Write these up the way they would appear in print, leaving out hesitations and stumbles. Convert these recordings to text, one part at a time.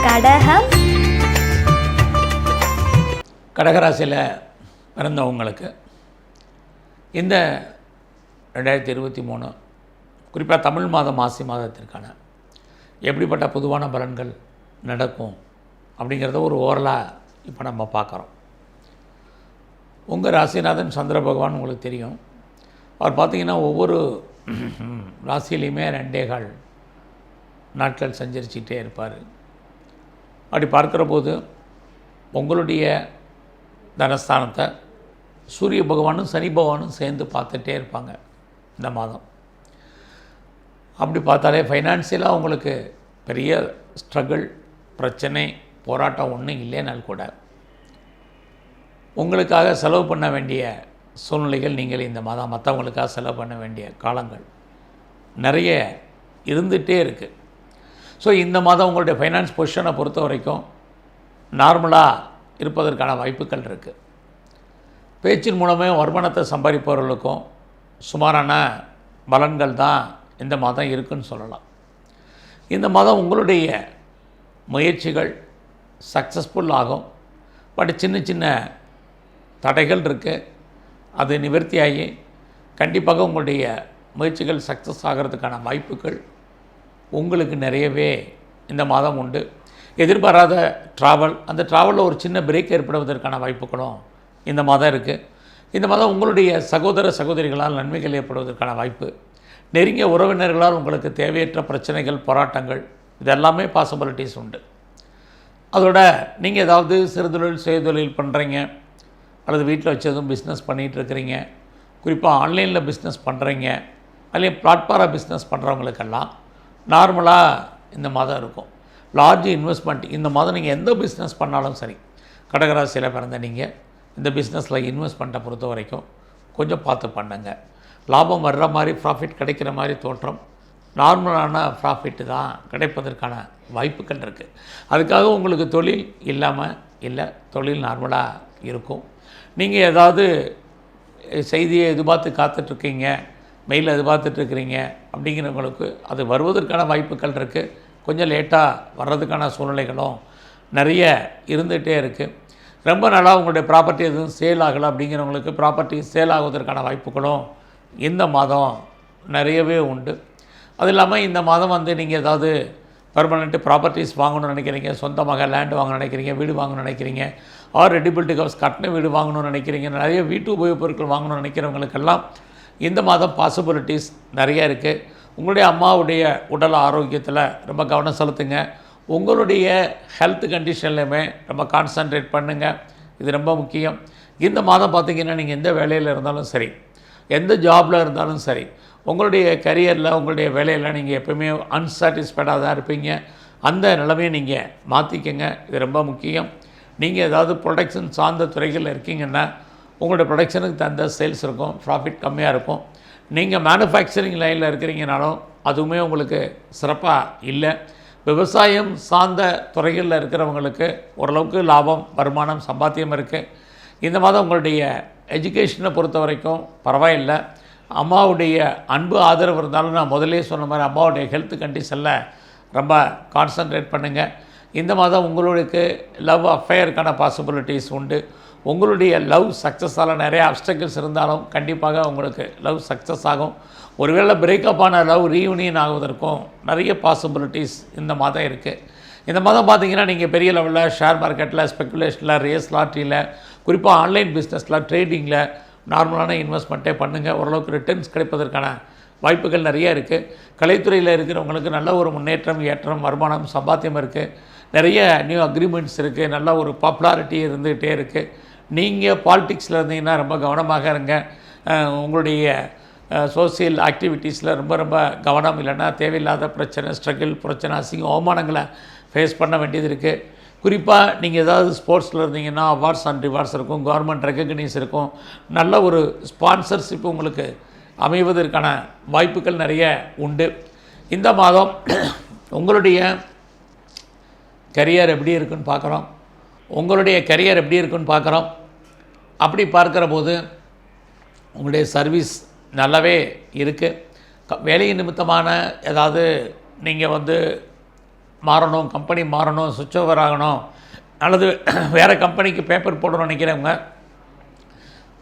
கடகம். கடகராசியில் பிறந்தவங்களுக்கு இந்த 2023 குறிப்பாக தமிழ் மாதம் மாசி மாதத்திற்கான எப்படிப்பட்ட பொதுவான பலன்கள் நடக்கும் அப்படிங்கிறத ஒரு ஓரலாக இப்போ நம்ம பார்க்குறோம். உங்கள் ராசிநாதன் சந்திர பகவான் உங்களுக்கு தெரியும். அவர் பார்த்திங்கன்னா ஒவ்வொரு ராசியிலையுமே 2.25 நாட்கள் சஞ்சரிச்சுக்கிட்டே இருப்பார். அப்படி பார்க்குற போது உங்களுடைய தனஸ்தானத்தை சூரிய பகவானும் சனி பகவானும் சேர்ந்து பார்த்துட்டே இருப்பாங்க இந்த மாதம். அப்படி பார்த்தாலே ஃபைனான்சியலாக உங்களுக்கு பெரிய ஸ்ட்ரகிள், பிரச்சனை, போராட்டம் ஒன்றும் இல்லைனால் கூட உங்களுக்காக செலவு பண்ண வேண்டிய சூழ்நிலைகள் நீங்கள் இந்த மாதம் மற்றவங்களுக்காக செலவு பண்ண வேண்டிய காலங்கள் நிறைய இருந்துகிட்டே இருக்குது. ஸோ இந்த மாதம் உங்களுடைய ஃபைனான்ஸ் பொசிஷனை பொறுத்த வரைக்கும் நார்மலாக இருப்பதற்கான வாய்ப்புகள் இருக்குது. பேச்சின் மூலமே வருமானத்தை சம்பாதிப்பவர்களுக்கும் சுமாரான பலன்கள் தான் இந்த மாதம் இருக்குதுன்னு சொல்லலாம். இந்த மாதம் உங்களுடைய முயற்சிகள் சக்ஸஸ்ஃபுல் ஆகும். பட் சின்ன சின்ன தடைகள் இருக்குது, அது நிவர்த்தியாகி கண்டிப்பாக உங்களுடைய முயற்சிகள் சக்ஸஸ் ஆகிறதுக்கான வாய்ப்புகள் உங்களுக்கு நிறையவே இந்த மாதம் உண்டு. எதிர்பாராத ட்ராவல், அந்த ட்ராவலில் ஒரு சின்ன பிரேக் ஏற்படுவதற்கான வாய்ப்புகளும் இந்த மாதம் இருக்குது. இந்த மாதம் உங்களுடைய சகோதர சகோதரிகளால் நன்மைகள் ஏற்படுவதற்கான வாய்ப்பு, நெருங்கிய உறவினர்களால் உங்களுக்கு தேவையற்ற பிரச்சனைகள், போராட்டங்கள், இதெல்லாமே பாசிபிலிட்டிஸ் உண்டு. அதோட நீங்கள் ஏதாவது சிறுதொழில் சுயதொழில் பண்ணுறீங்க அல்லது வீட்டில் வச்சு எதுவும் பிஸ்னஸ் பண்ணிகிட்ருக்கிறீங்க, குறிப்பாக ஆன்லைனில் பிஸ்னஸ் பண்ணுறீங்க, அதுலேயும் பிளாட்ஃபார்மாக பிஸ்னஸ் பண்ணுறவங்களுக்கெல்லாம் நார்மலாக இந்த மாதம் இருக்கும். லார்ஜ் இன்வெஸ்ட்மெண்ட் இந்த மாதம் நீங்கள் எந்த பிஸ்னஸ் பண்ணாலும் சரி, கடகராசியில் பிறந்த நீங்கள் இந்த பிஸ்னஸில் இன்வெஸ்ட்மெண்ட்டை பொறுத்த வரைக்கும் கொஞ்சம் பார்த்து பண்ணுங்க. லாபம் வர்ற மாதிரி, ப்ராஃபிட் கிடைக்கிற மாதிரி தோற்றம், நார்மலான ப்ராஃபிட்டு தான் கிடைப்பதற்கான வாய்ப்புகள் இருக்குது. அதுக்காக உங்களுக்கு தொழில் இல்லாமல் இல்லை, தொழில் நார்மலாக இருக்கும். நீங்கள் ஏதாவது செய்தியை எதிர்பார்த்து காத்துட்ருக்கீங்க, மெயில் எதிர்பார்த்துட்ருக்கிறீங்க அப்படிங்கிறவங்களுக்கு அது வருவதற்கான வாய்ப்புகள் இருக்குது. கொஞ்சம் லேட்டாக வர்றதுக்கான சூழ்நிலைகளும் நிறைய இருந்துகிட்டே இருக்குது. ரொம்ப நாளாக உங்களுடைய ப்ராப்பர்ட்டி எதுவும் சேல் ஆகலை அப்படிங்கிறவங்களுக்கு ப்ராப்பர்ட்டி சேல் ஆகுவதற்கான வாய்ப்புகளும் இந்த மாதம் நிறையவே உண்டு. அது இல்லாமல் இந்த மாதம் நீங்கள் ஏதாவது பர்மனெண்ட்டு ப்ராப்பர்ட்டிஸ் வாங்கணும்னு நினைக்கிறீங்க, சொந்தமாக லேண்டு வாங்கணும்னு நினைக்கிறீங்க, வீடு வாங்கணும்னு நினைக்கிறீங்க, ஆர் ரெடிபிலிட்டி ஹவுஸ் கட்டின வீடு வாங்கணும்னு நினைக்கிறீங்க, நிறைய வீட்டு உபயோகப் பொருட்கள் வாங்கணும்னு நினைக்கிறவங்களுக்கெல்லாம் இந்த மாதம் பாசிபிலிட்டிஸ் நிறைய இருக்குது. உங்களுடைய அம்மாவுடைய உடல் ஆரோக்கியத்தில் ரொம்ப கவனம் செலுத்துங்க. உங்களுடைய ஹெல்த் கண்டிஷன்லையுமே ரொம்ப கான்சன்ட்ரேட் பண்ணுங்கள், இது ரொம்ப முக்கியம். இந்த மாதம் பார்த்திங்கன்னா நீங்கள் எந்த வேலையில் இருந்தாலும் சரி, எந்த ஜாபில் இருந்தாலும் சரி, உங்களுடைய கரியரில், உங்களுடைய வேலையில் நீங்கள் எப்போயுமே அன்சாட்டிஸ்ஃபைடாக தான் இருப்பீங்க. அந்த நிலைமையை நீங்கள் மாற்றிக்கங்க, இது ரொம்ப முக்கியம். நீங்கள் ஏதாவது ப்ரொடக்ஷன் சார்ந்த துறைகளில் இருக்கீங்கன்னா உங்களுடைய ப்ரொடக்ஷனுக்கு தகுந்த சேல்ஸ் இருக்கும், ப்ராஃபிட் கம்மியாக இருக்கும். நீங்கள் மேனுஃபேக்சரிங் லைனில் இருக்கிறீங்கனாலும் அதுவுமே உங்களுக்கு சிறப்பாக இல்லை. விவசாயம் சார்ந்த துறைகளில் இருக்கிறவங்களுக்கு ஓரளவுக்கு லாபம், வருமானம், சம்பாத்தியம் இருக்குது. இந்த மாதம் உங்களுடைய எஜுகேஷனை பொறுத்த வரைக்கும் பரவாயில்லை. அம்மாவுடைய அன்பு ஆதரவு இருந்தாலும் நான் முதலே சொன்ன மாதிரி அம்மாவுடைய ஹெல்த் கண்டிஷனில் ரொம்ப கான்சன்ட்ரேட் பண்ணுங்கள். இந்த மாதம் உங்களுக்கு லவ் அஃபேருக்கான பாசிபிலிட்டிஸ் உண்டு. உங்களுடைய லவ் சக்ஸஸால் நிறைய அப்டக்கிள்ஸ் இருந்தாலும் கண்டிப்பாக உங்களுக்கு லவ் சக்ஸஸ் ஆகும். ஒருவேளை பிரேக்கப் ஆன லவ் ரீயூனியன் ஆகுவதற்கும் நிறைய பாசிபிலிட்டிஸ் இந்த மாதம் இருக்குது. இந்த மாதம் பார்த்திங்கன்னா நீங்கள் பெரிய லெவலில் ஷேர் மார்க்கெட்டில், ஸ்பெக்குலேஷனில், ரேஸ் லாட்ரியில், குறிப்பாக ஆன்லைன் பிஸ்னஸில், ட்ரேடிங்கில் நார்மலான இன்வெஸ்ட்மெண்ட்டே பண்ணுங்கள். ஓரளவுக்கு ரிட்டர்ன்ஸ் கிடைப்பதற்கான வாய்ப்புகள் நிறைய இருக்குது. கலைத்துறையில் இருக்கிறவங்களுக்கு நல்ல ஒரு முன்னேற்றம், ஏற்றம், வருமானம், சம்பாத்தியம் இருக்குது. நிறைய நியூ அக்ரிமெண்ட்ஸ் இருக்குது. நல்ல ஒரு பாப்புலாரிட்டி இருந்துகிட்டே இருக்குது. நீங்கள் பாலிட்டிக்ஸில் இருந்தீங்கன்னா ரொம்ப கவனமாக இருங்க. உங்களுடைய சோசியல் ஆக்டிவிட்டீஸில் ரொம்ப ரொம்ப கவனம், இல்லைன்னா தேவையில்லாத பிரச்சனை, ஸ்ட்ரகிள், பிரச்சனை, அசிங்கம், அவமானங்களை ஃபேஸ் பண்ண வேண்டியது இருக்குது. குறிப்பாக நீங்கள் ஏதாவது ஸ்போர்ட்ஸில் இருந்தீங்கன்னா அவார்ட்ஸ் அண்ட் ரிவார்ட்ஸ் இருக்கும், கவர்மெண்ட் ரெக்கக்னைஸ் இருக்கும், நல்ல ஒரு ஸ்பான்சர்ஷிப் உங்களுக்கு அமைவதற்கான வாய்ப்புகள் நிறைய உண்டு. இந்த மாதம் உங்களுடைய கரியர் எப்படி இருக்குன்னு பார்க்குறோம். அப்படி பார்க்குற போது உங்களுடைய சர்வீஸ் நல்லாவே இருக்குது. வேலை நிமித்தமான ஏதாவது நீங்கள் மாறணும், கம்பெனி மாறணும், சுவிட்ச் ஓவர் ஆகணும், அல்லது வேறு கம்பெனிக்கு பேப்பர் போடணும்னு நினைக்கிறவங்க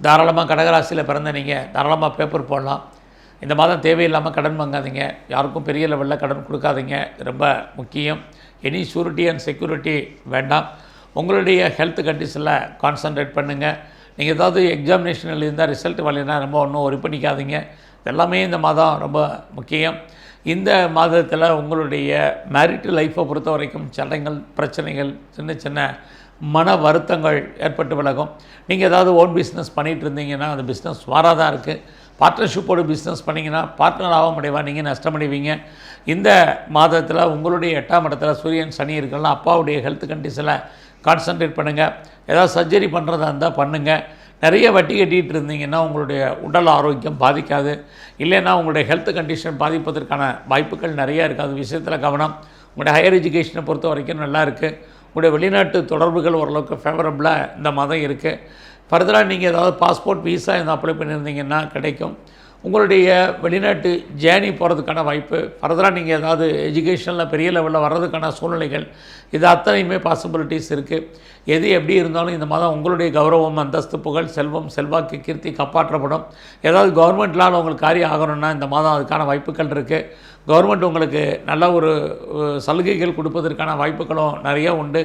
தாராளமாக கடகராசியில் பிறந்த நீங்கள் தாராளமாக பேப்பர் போடலாம். இந்த மாதம் தேவையில்லாமல் கடன் வாங்காதீங்க, யாருக்கும் பெரிய லெவலில் கடன் கொடுக்காதீங்க, ரொம்ப முக்கியம். எனி ஷூரிட்டி அண்ட் செக்யூரிட்டி வேண்டாம். உங்களுடைய ஹெல்த் கண்டிஷனில் கான்சன்ட்ரேட் பண்ணுங்கள். நீங்கள் ஏதாவது எக்ஸாமினேஷனில் இருந்தால் ரிசல்ட் வரலைன்னா ரொம்ப ஒன்றும் ஒரி பண்ணிக்காதீங்க. இதெல்லாமே இந்த மாதம் ரொம்ப முக்கியம். இந்த மாதத்தில் உங்களுடைய மேரிட்டல் லைஃப்பை பொறுத்த வரைக்கும் சண்டைகள், பிரச்சனைகள், சின்ன சின்ன மன வருத்தங்கள் ஏற்பட்டு விலகும். நீங்கள் ஏதாவது ஓன் பிஸ்னஸ் பண்ணிகிட்டு இருந்தீங்கன்னா அந்த பிஸ்னஸ் வாராதான் இருக்குது. பார்ட்னர்ஷிப்போடு பிஸ்னஸ் பண்ணிங்கன்னா பார்ட்னர் ஆக முடியவா, நீங்கள் நஷ்டமடைவீங்க. இந்த மாதத்தில் உங்களுடைய 8ஆம் இடத்துல சூரியன் சனி இருக்கலாம். அப்பாவுடைய ஹெல்த் கண்டிஷனில் கான்சன்ட்ரேட் பண்ணுங்கள். ஏதாவது சர்ஜரி பண்ணுறதா இருந்தால் பண்ணுங்கள். நிறைய வட்டி கட்டிகிட்டு இருந்தீங்கன்னா உங்களுடைய உடல் ஆரோக்கியம் பாதிக்காது. இல்லைன்னா உங்களுடைய ஹெல்த் கண்டிஷன் பாதிப்பதற்கான வாய்ப்புகள் நிறையா இருக்குது. அது விஷயத்தில் கவனம். உங்களுடைய ஹையர் எஜுகேஷனை பொறுத்த வரைக்கும் நல்லா இருக்குது. உங்களுடைய வெளிநாட்டு தொடர்புகள் ஓரளவுக்கு ஃபேவரபுளாக இந்த மாதம் இருக்குது. ஃபர்தராக நீங்கள் ஏதாவது பாஸ்போர்ட், விசா இந்த அப்ளை பண்ணியிருந்தீங்கன்னா கிடைக்கும். உங்களுடைய வெளிநாட்டு ஜேர்னி போகிறதுக்கான வாய்ப்பு, ஃபர்தராக நீங்கள் ஏதாவது எஜுகேஷனில் பெரிய லெவலில் வர்றதுக்கான சூழ்நிலைகள், இது அத்தனையுமே பாசிபிலிட்டிஸ் இருக்குது. எது எப்படி இருந்தாலும் இந்த மாதம் உங்களுடைய கௌரவம், அந்தஸ்து, புகழ், செல்வம், செல்வாக்கு, கீர்த்தி காப்பாற்றப்படும். ஏதாவது கவர்மெண்ட்லால் உங்களுக்கு காரியம் ஆகணும்னா இந்த மாதம் அதுக்கான வாய்ப்புகள் இருக்குது. கவர்மெண்ட் உங்களுக்கு நல்ல ஒரு சலுகைகள் கொடுப்பதற்கான வாய்ப்புகளும் நிறைய உண்டு.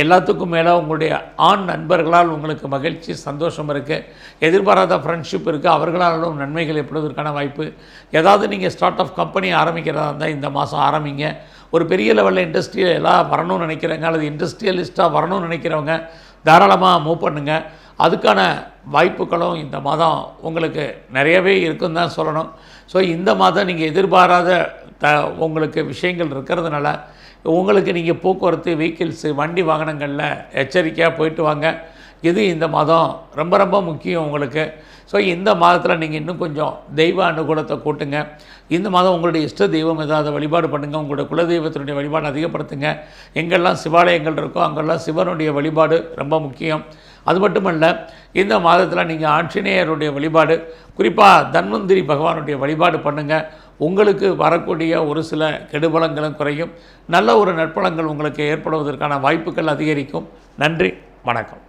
எல்லாத்துக்கும் மேலே உங்களுடைய ஆண் நண்பர்களால் உங்களுக்கு மகிழ்ச்சி, சந்தோஷம் இருக்குது. எதிர்பாராத ஃப்ரெண்ட்ஷிப் இருக்குது, அவர்களாலும் நன்மைகள் ஏற்படுவதற்கான வாய்ப்பு. ஏதாவது நீங்கள் ஸ்டார்ட் ஆஃப் கம்பெனி ஆரம்பிக்கிறதா இருந்தால் இந்த மாதம் ஆரம்பிங்க. ஒரு பெரிய லெவலில் இண்டஸ்ட்ரியல் எல்லாம் வரணும்னு நினைக்கிறவங்க அல்லது இண்டஸ்ட்ரியலிஸ்ட்டாக வரணும்னு நினைக்கிறவங்க தாராளமாக மூவ் பண்ணுங்கள். அதுக்கான வாய்ப்புகளும் இந்த மாதம் உங்களுக்கு நிறையவே இருக்குன்னு தான் சொல்லணும். ஸோ இந்த மாதம் நீங்கள் எதிர்பாராத உங்களுக்கு விஷயங்கள் இருக்கிறதுனால உங்களுக்கு நீங்கள் போக்குவரத்து, வெஹிக்கிள்ஸு, வண்டி வாகனங்களில் எச்சரிக்கையாக போயிட்டு வாங்க. இது இந்த மாதம் ரொம்ப ரொம்ப முக்கியம் உங்களுக்கு. ஸோ இந்த மாதத்தில் நீங்கள் இன்னும் கொஞ்சம் தெய்வ அனுகூலத்தை கூட்டுங்க. இந்த மாதம் உங்களுடைய இஷ்ட தெய்வம் ஏதாவது வழிபாடு பண்ணுங்கள். உங்களுடைய குலதெய்வத்தினுடைய வழிபாடு அதிகப்படுத்துங்க. எங்கெல்லாம் சிவாலயங்கள் இருக்கோ அங்கெல்லாம் சிவனுடைய வழிபாடு ரொம்ப முக்கியம். அது மட்டுமல்ல, இந்த மாதத்தில் நீங்கள் ஆஞ்சநேயருடைய வழிபாடு, குறிப்பாக தன்வந்திரி பகவானுடைய வழிபாடு பண்ணுங்கள். உங்களுக்கு வரக்கூடிய ஒரு சில கெடுபலங்களும் குறையும். நல்ல ஒரு நற்பலங்கள் உங்களுக்கு ஏற்படுவதற்கான வாய்ப்புகள் அதிகரிக்கும். நன்றி, வணக்கம்.